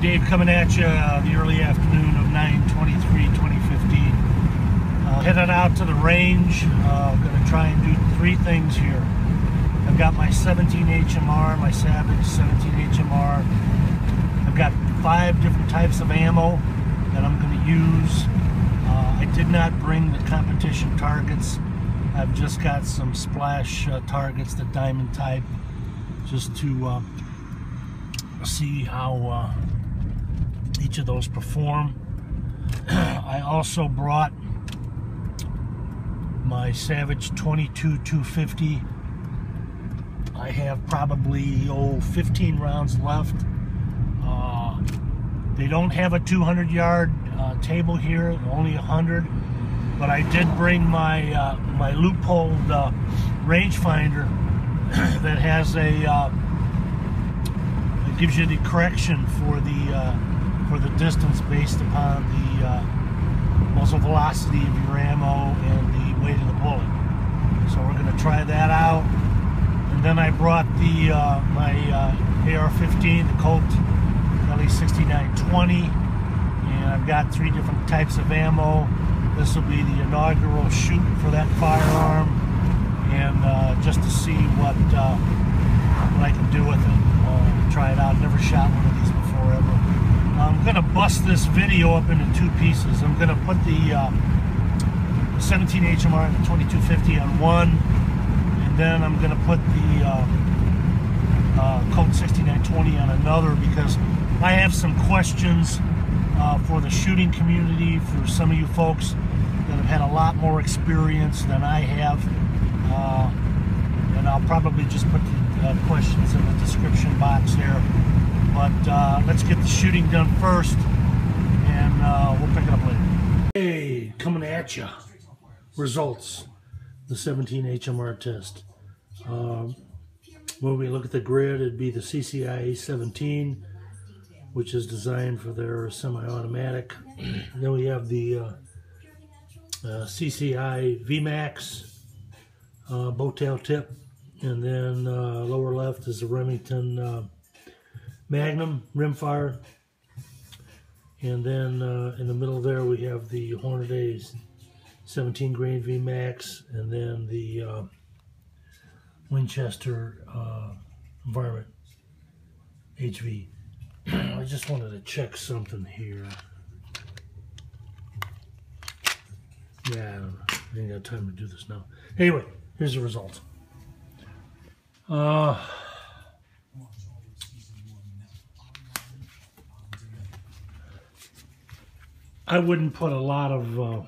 Dave coming at you the early afternoon of 9/23/2015. Headed out to the range. Going to try and do three things here. I've got my 17 HMR, my Savage 17 HMR. I've got 5 different types of ammo that I'm going to use. I did not bring the competition targets. I've just got some splash targets, the diamond type, just to see how each of those perform. I also brought my Savage 22-250. I have probably 15 rounds left. They don't have a 200-yard table here, only 100. But I did bring my my loopholed rangefinder that has a it gives you the correction for the distance based upon the muzzle velocity of your ammo and the weight of the bullet. So we're going to try that out. And then I brought the my AR-15, the Colt LE6920, and I've got 3 different types of ammo. This will be the inaugural shoot for that firearm, and just to see what I can do with it. Try it out. Never shot one of these before ever. I'm going to bust this video up into 2 pieces. I'm going to put the 17 HMR and the 2250 on one, and then I'm going to put the Colt 6920 on another, because I have some questions for the shooting community, for some of you folks that have had a lot more experience than I have, and I'll probably just put the questions in the description box there. But let's get the shooting done first, and we'll pick it up later. Hey, coming at you. Results. The 17 HMR test. When we look at the grid, it'd be the CCI 17, which is designed for their semi-automatic. Then we have the CCI VMAX bow-tail tip, and then lower left is the Remington Magnum rimfire, and then in the middle there we have the Hornady 17 grain VMAX, and then the Winchester Varmint HV. I just wanted to check something here. Yeah, I ain't got time to do this now. Anyway, here's the results. I wouldn't put a lot of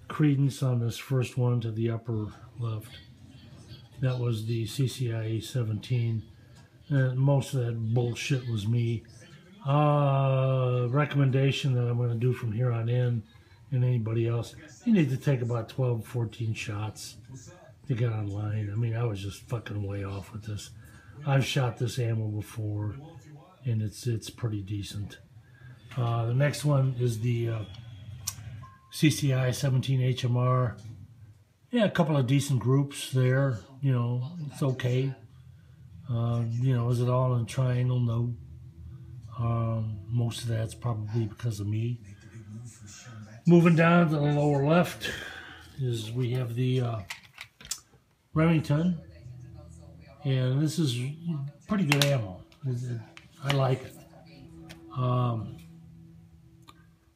credence on this first one to the upper left. That was the CCI 17. Most of that bullshit was me. Recommendation that I'm going to do from here on in, and anybody else, you need to take about 12, 14 shots to get online. I mean, I was just fucking way off with this. I've shot this ammo before, and it's pretty decent. The next one is the CCI 17 HMR. Yeah, a couple of decent groups there. You know, it's okay. You know, is it all in triangle? No. Most of that's probably because of me. Moving down to the lower left is we have the Remington, and this is pretty good ammo. I like it.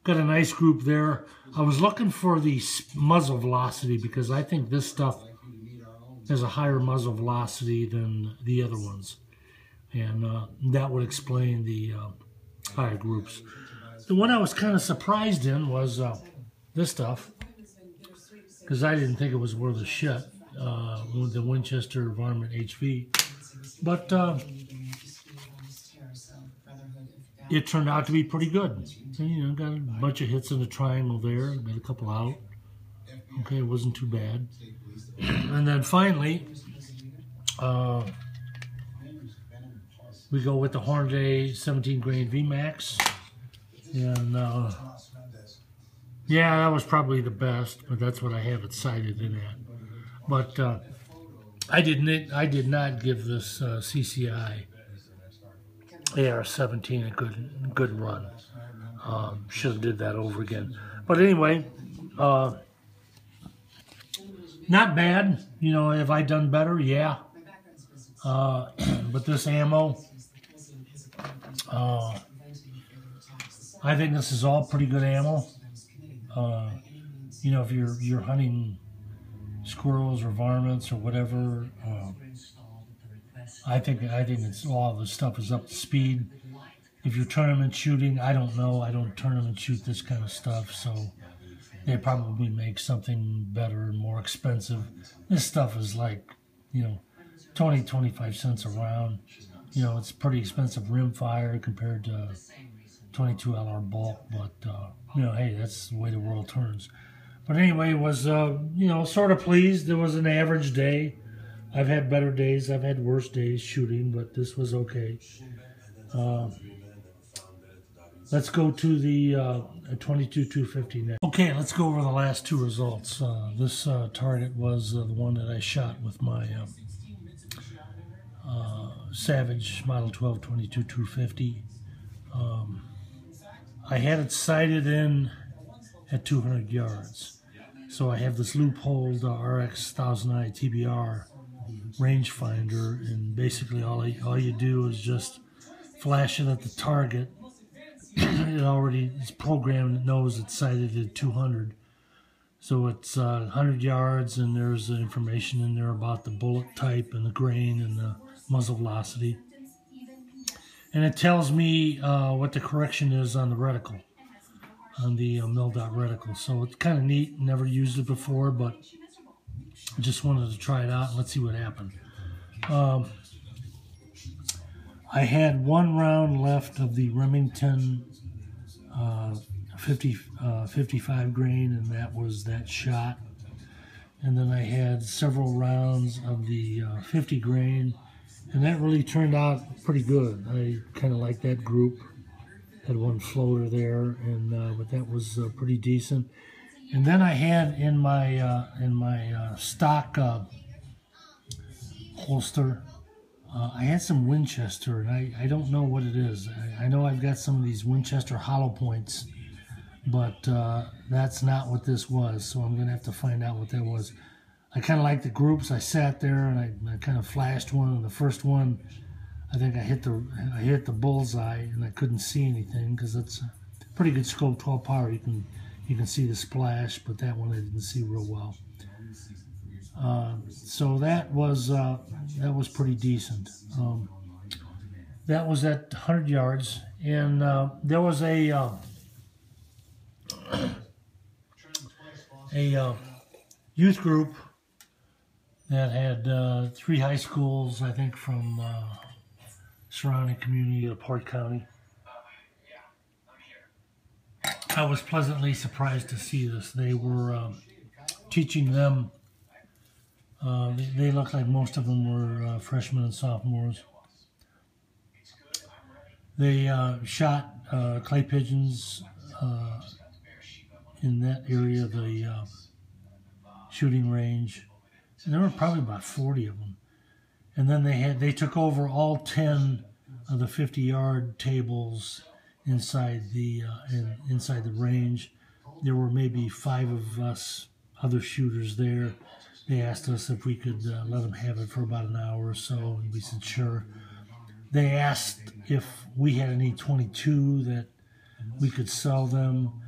Got a nice group there. I was looking for the muzzle velocity, because I think this stuff has a higher muzzle velocity than the other ones, and that would explain the higher groups. The one I was kind of surprised in was this stuff, because I didn't think it was worth a shit, the Winchester Varmint HV, but it turned out to be pretty good. You know, got a bunch of hits in the triangle there, got a couple out. Okay, it wasn't too bad. And then finally, we go with the Hornady 17 grain VMAX, and yeah, that was probably the best, but that's what I have it sighted in at. But I did not give this CCI AR-17 a good run. Should have did that over again. But anyway, not bad. You know, have I done better? Yeah. But this ammo, I think this is all pretty good ammo. You know, if you're hunting squirrels or varmints or whatever, I think it's all the stuff is up to speed. If you're tournament shooting, I don't know. I don't tournament shoot this kind of stuff, so they probably make something better and more expensive. This stuff is like, you know, 20, 25 cents a round. You know, it's pretty expensive rim fire compared to 22 LR bulk, but, you know, hey, that's the way the world turns. But anyway, was, you know, sort of pleased. It was an average day. I've had better days. I've had worse days shooting, but this was okay. Let's go to the 22-250 net. Okay, let's go over the last two results. This target was the one that I shot with my Savage Model 12 22-250. I had it sighted in at 200 yards. So I have this loopholed RX 1000i TBR rangefinder, and basically all you do is just flash it at the target. It already is programmed, it knows it's sighted at 200. So it's 100 yards, and there's information in there about the bullet type and the grain and the muzzle velocity. And it tells me what the correction is on the reticle, on the mil-dot reticle. So it's kind of neat. Never used it before, but just wanted to try it out and let's see what happened. I had one round left of the Remington 55 grain, and that was that shot. And then I had several rounds of the 50 grain, and that really turned out pretty good. I kind of like that group. Had one floater there, and but that was pretty decent. And then I had in my stock holster, I had some Winchester, and I don't know what it is. I know I've got some of these Winchester hollow points, but that's not what this was, so I'm going to have to find out what that was. I kind of like the groups. I sat there and I kind of flashed one, and the first one, I think I hit the bullseye, and I couldn't see anything because it's a pretty good scope, 12 power. You can see the splash, but that one I didn't see real well. So that was pretty decent. That was at 100 yards, and there was a youth group that had 3 high schools, I think, from surrounding community of Port County. I was pleasantly surprised to see this. They were teaching them. They looked like most of them were freshmen and sophomores. They shot clay pigeons in that area of the shooting range, and there were probably about 40 of them. And then they took over all 10 of the 50-yard tables inside the range. There were maybe 5 of us other shooters there. They asked us if we could let them have it for about an hour or so, and we said sure. They asked if we had any 22 that we could sell them,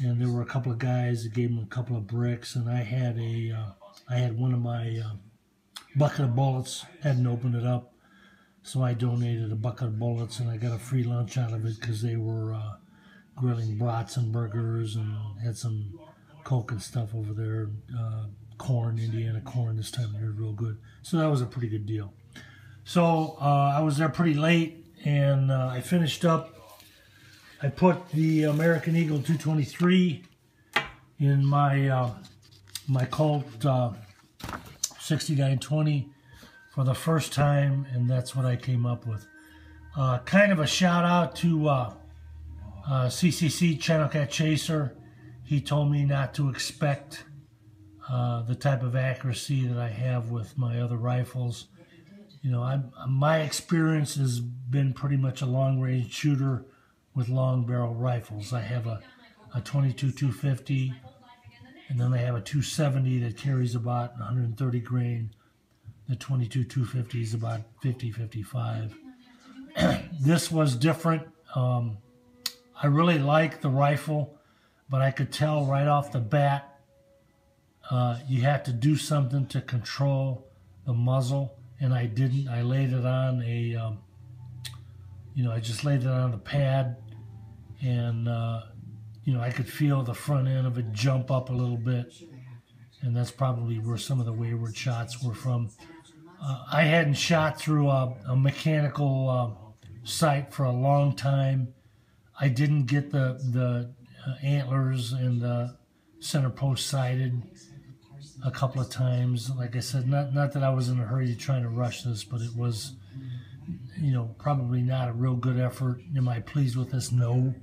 and there were a couple of guys that gave them a couple of bricks, and I had one of my bucket of bullets, hadn't opened it up, so I donated a bucket of bullets, and I got a free lunch out of it because they were grilling brats and burgers and had some Coke and stuff over there. Corn, Indiana corn this time of year, real good. So that was a pretty good deal. So I was there pretty late, and I finished up. I put the American Eagle 223 in my my Colt 6920 for the first time, and that's what I came up with. Kind of a shout out to CCC Channel Cat Chaser. He told me not to expect the type of accuracy that I have with my other rifles. You know, my experience has been pretty much a long-range shooter with long barrel rifles. I have a 22-250, and then I have a 270 that carries about 130 grain. The 22-250 is about 50-55. This was different. I really like the rifle, but I could tell right off the bat you have to do something to control the muzzle, and I didn't. I laid it on a, I just laid it on the pad, and I could feel the front end of it jump up a little bit, and that's probably where some of the wayward shots were from. I hadn't shot through a mechanical sight for a long time. I didn't get the antlers and the center post sighted a couple of times. Like I said, not that I was in a hurry trying to rush this, but it was, probably not a real good effort. Am I pleased with this? No.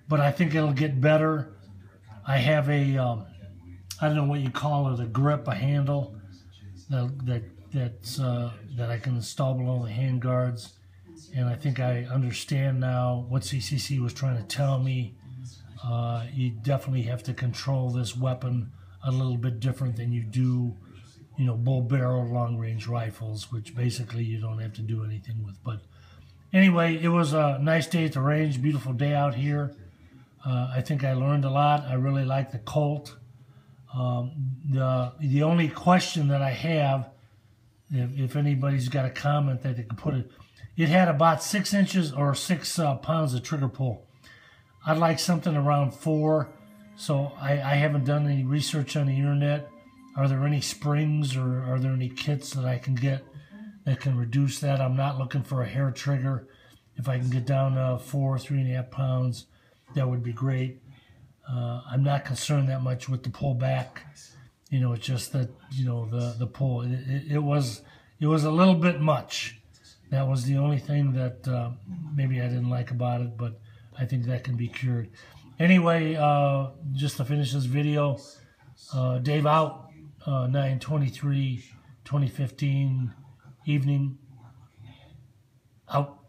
But I think it'll get better. I have a, I don't know what you call it, a grip, a handle that I can install below the hand guards. And I think I understand now what CCC was trying to tell me. You definitely have to control this weapon a little bit different than you do, bull barrel long range rifles, which basically you don't have to do anything with. But anyway, it was a nice day at the range, beautiful day out here. I think I learned a lot. I really like the Colt. The only question that I have, if anybody's got a comment that they can put it had about 6 inches or 6 pounds of trigger pull. I'd like something around 4. So I haven't done any research on the internet. Are there any springs or are there any kits that I can get that can reduce that? I'm not looking for a hair trigger. If I can get down to 4, 3.5 pounds, that would be great. I'm not concerned that much with the pullback. It's just that, the pull. It was a little bit much. That was the only thing that maybe I didn't like about it, but I think that can be cured. Anyway, just to finish this video, Dave out, 9/23/2015 evening, out.